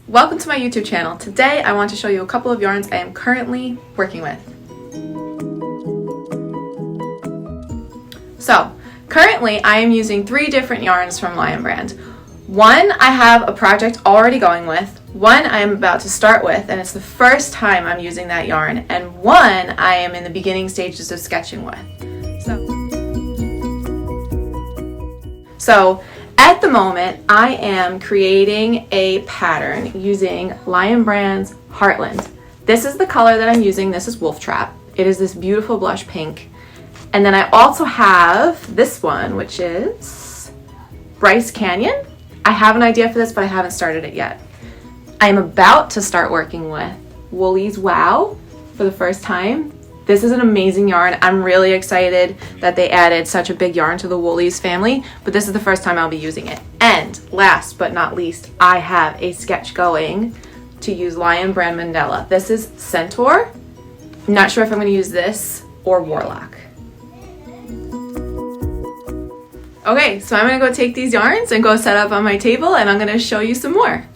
Welcome to my YouTube channel. Today I want to show you a couple of yarns I am currently working with. So, currently I am using 3 different yarns from Lion Brand. One I have a project already going with, one I am about to start with, and it's the first time I'm using that yarn, and one I am in the beginning stages of sketching with. So at the moment, I am creating a pattern using Lion Brand's Heartland. This is the color that I'm using. This is Wolf Trap. It is this beautiful blush pink. And then I also have this one, which is Bryce Canyon. I have an idea for this, but I haven't started it yet. I am about to start working with Woolies Wow for the first time. This is an amazing yarn. I'm really excited that they added such a big yarn to the Woolies family, but this is the first time I'll be using it. And last but not least, I have a sketch going to use Lion Brand Mandala. This is Centaur. I'm not sure if I'm going to use this or Warlock. Okay, so I'm going to go take these yarns and go set up on my table, and I'm going to show you some more.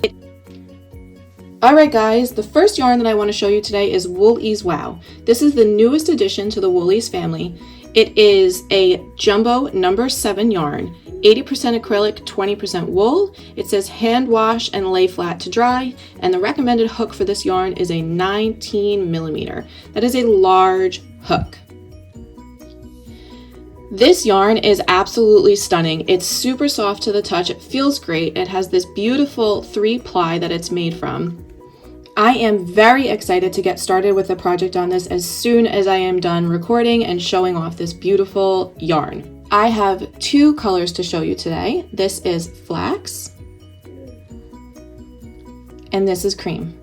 Alright guys, the first yarn that I want to show you today is Woolies Wow. This is the newest addition to the Woolies family. It is a jumbo number 7 yarn, 80% acrylic, 20% wool. It says hand wash and lay flat to dry, and the recommended hook for this yarn is a 19 millimeter. That is a large hook. This yarn is absolutely stunning. It's super soft to the touch. It feels great. It has this beautiful 3-ply that it's made from. I am very excited to get started with the project on this as soon as I am done recording and showing off this beautiful yarn. I have 2 colors to show you today. This is flax and this is cream.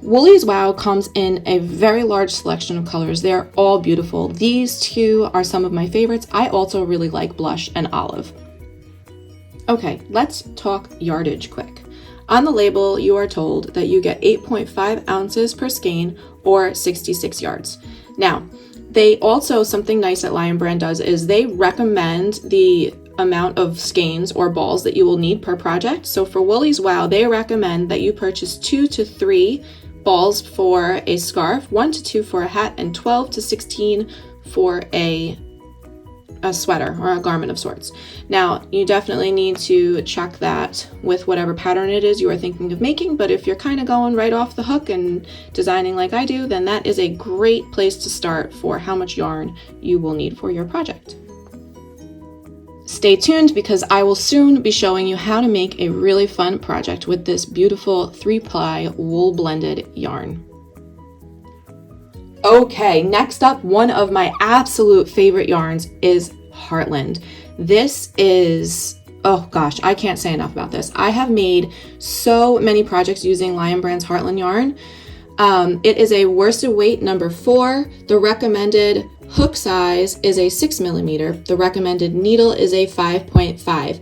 Woolies Wow comes in a very large selection of colors. They're all beautiful. These 2 are some of my favorites. I also really like blush and olive. Okay, let's talk yardage quick. On the label, you are told that you get 8.5 ounces per skein or 66 yards. Now, they also, something nice that Lion Brand does is they recommend the amount of skeins or balls that you will need per project. So for Woolies Wow, they recommend that you purchase 2 to 3 balls for a scarf, 1 to 2 for a hat, and 12 to 16 for a sweater or a garment of sorts. Now, you definitely need to check that with whatever pattern it is you are thinking of making, but if you're kind of going right off the hook and designing like I do, then that is a great place to start for how much yarn you will need for your project. Stay tuned because I will soon be showing you how to make a really fun project with this beautiful 3-ply wool blended yarn. Okay, next up, one of my absolute favorite yarns is Heartland. This is, oh gosh, I can't say enough about this. I have made so many projects using Lion Brand's Heartland yarn. It is a worsted weight number 4. The recommended hook size is a 6 millimeter. The recommended needle is a 5.5.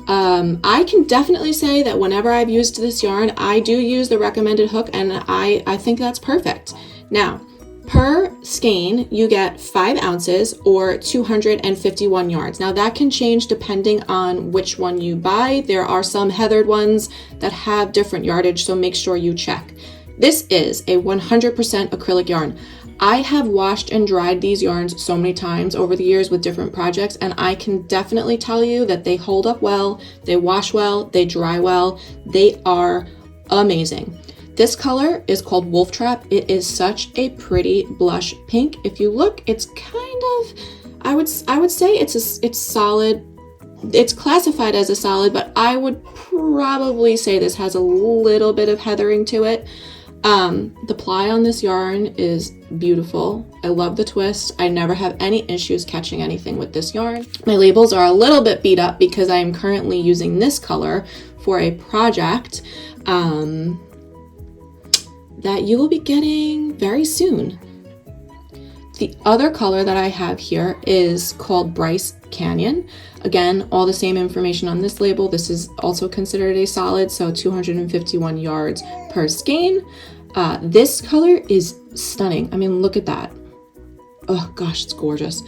I can definitely say that whenever I've used this yarn, I do use the recommended hook, and I think that's perfect. Now, per skein, you get 5 ounces or 251 yards. Now that can change depending on which one you buy. There are some heathered ones that have different yardage, so make sure you check. This is a 100% acrylic yarn. I have washed and dried these yarns so many times over the years with different projects, and I can definitely tell you that they hold up well, they wash well, they dry well. They are amazing. This color is called Wolf Trap. It is such a pretty blush pink. If you look, it's kind of, I would say it's solid. It's classified as a solid, but I would probably say this has a little bit of heathering to it. The ply on this yarn is beautiful. I love the twist. I never have any issues catching anything with this yarn. My labels are a little bit beat up because I am currently using this color for a project that you will be getting very soon. The other color that I have here is called Bryce Canyon. Again, all the same information on this label. This is also considered a solid, so 251 yards per skein. This color is stunning. I mean, look at that. Oh gosh, it's gorgeous.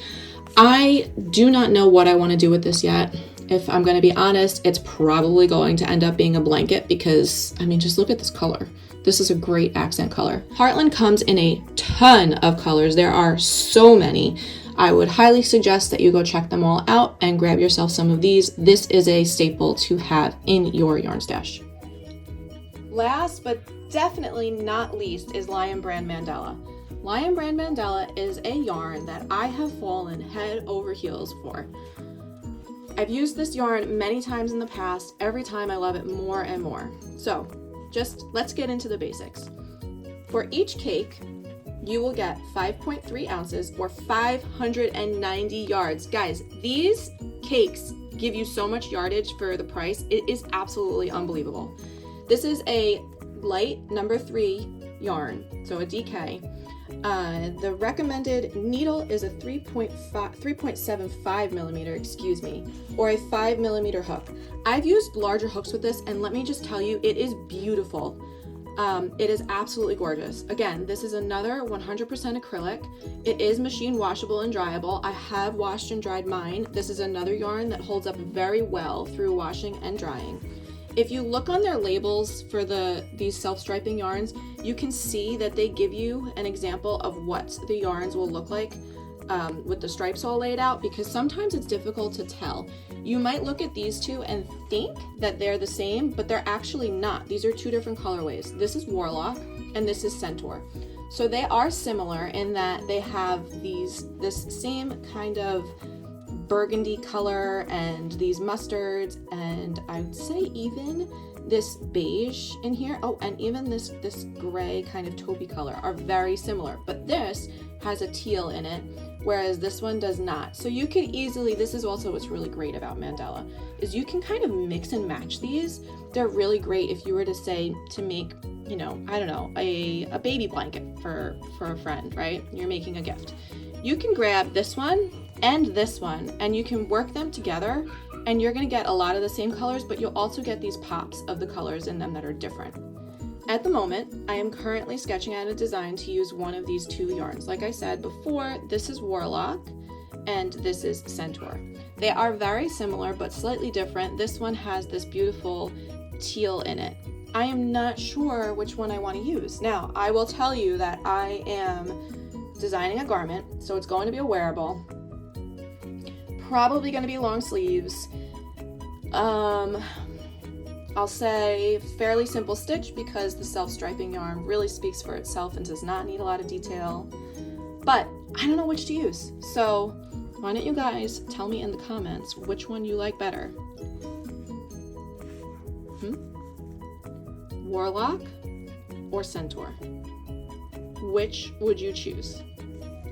I do not know what I want to do with this yet. if I'm going to be honest, it's probably going to end up being a blanket because, I mean, just look at this color. This is a great accent color. Heartland comes in a ton of colors. There are so many. I would highly suggest that you go check them all out and grab yourself some of these. This is a staple to have in your yarn stash. Last but definitely not least is Lion Brand Mandala. Lion Brand Mandala is a yarn that I have fallen head over heels for. I've used this yarn many times in the past. Every time I love it more and more. So just let's get into the basics. For each cake, you will get 5.3 ounces or 590 yards. Guys, these cakes give you so much yardage for the price. It is absolutely unbelievable. This is a light number 3 yarn, so a DK. The recommended needle is a 3.75 millimeter, or a 5 millimeter hook. I've used larger hooks with this, and let me just tell you, it is beautiful. It is absolutely gorgeous. Again, this is another 100% acrylic. It is machine washable and dryable. I have washed and dried mine. This is another yarn that holds up very well through washing and drying. If you look on their labels for these self-striping yarns, you can see that they give you an example of what the yarns will look like with the stripes all laid out, because sometimes it's difficult to tell. You might look at these two and think that they're the same, but they're actually not. These are two different colorways. This is Warlock and this is Centaur. So they are similar in that they have this same kind of burgundy color and these mustards, and I would say even this beige in here. Oh, and even this gray kind of taupey color are very similar, but this has a teal in it, whereas this one does not. So you can easily, this is also what's really great about Mandala, is you can kind of mix and match these. They're really great if you were to say to make, you know, I don't know, a baby blanket for a friend, right? You're making a gift. You can grab this one and this one, and you can work them together, and you're gonna get a lot of the same colors, but you'll also get these pops of the colors in them that are different. At the moment, I am currently sketching out a design to use one of these two yarns. Like I said before, this is Warlock, and this is Centaur. They are very similar, but slightly different. This one has this beautiful teal in it. I am not sure which one I want to use. Now, I will tell you that I am designing a garment, so it's going to be a wearable. Probably going to be long sleeves. I'll say fairly simple stitch because the self-striping yarn really speaks for itself and does not need a lot of detail. But I don't know which to use. So why don't you guys tell me in the comments which one you like better? Warlock or Centaur? Which would you choose?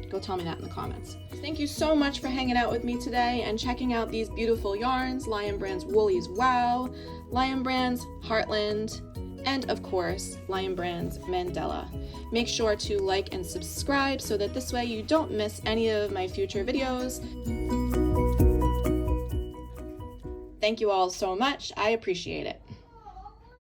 Go tell me that in the comments. Thank you so much for hanging out with me today and checking out these beautiful yarns, Lion Brand's Woolies Wow, Lion Brand's Heartland, and of course, Lion Brand's Mandala. Make sure to like and subscribe so that this way you don't miss any of my future videos. Thank you all so much. I appreciate it.